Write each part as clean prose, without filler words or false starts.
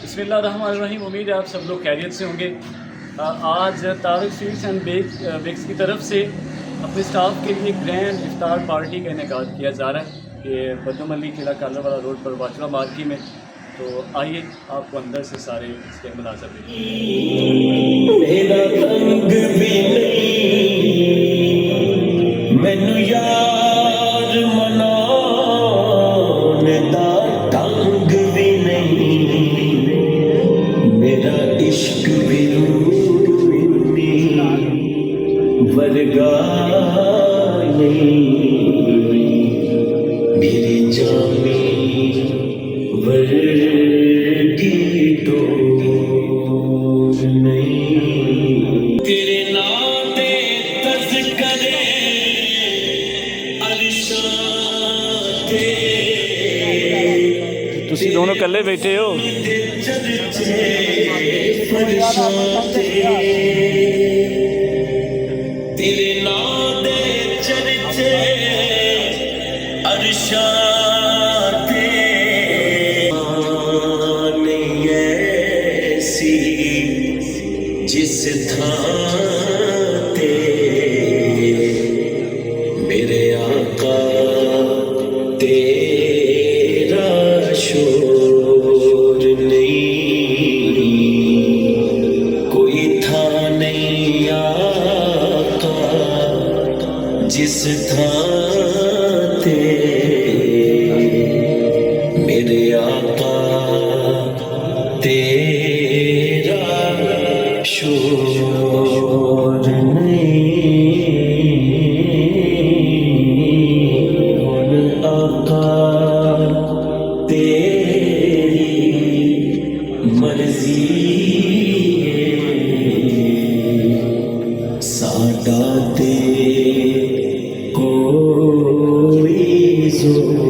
बिस्मिल्लाहिर्रहमानिर्रहीम। उम्मीद है आप सब लोग खैरियत से होंगे। आज तारक स्वीट्स एंड बेक्स की तरफ से अपने स्टाफ के लिए ग्रैंड इफ्तार पार्टी का इनेकाद किया जा रहा है ये बद्दम अली किला कालर वाला रोड पर वाचला मार्की में। तो आइए आपको अंदर से सारे इसके मुनाज़र वर्गा नहीं मेरी जामी वर्गी डोर नहीं तेरे नाम दे तज़किरे अरशां ते तुसी दोनों कल्ले बैठे हो। चर्चे फरशां ते तेरे नाम दे चर्चे अरशां ते नहीं ऐसी जिस थां ते मेरे आका तेरा शोर नहीं कोई था नहीं जिस थां ते मेरे आका तेरा शोर नहीं हुन आका तेरी मर्जी साडा ते जोर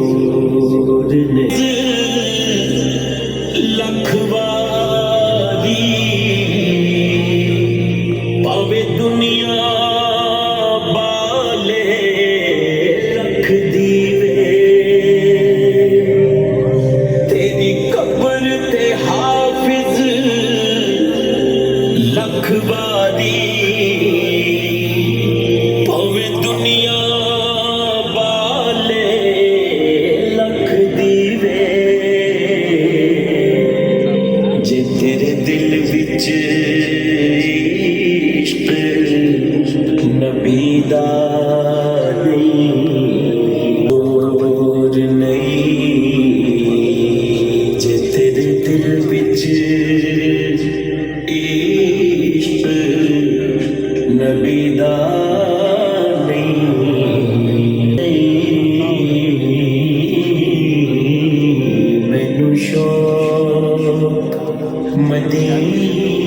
लखवारी पावे दुनिया बाले रख दीवे तेरी कब्र ते हाफिज लखवारी पावे दुनिया तेरे दिल विच इश्क नबी दा नहीं जे तेरे दिल विच इश्क नबी दा नहीं मैनू शौक मदीने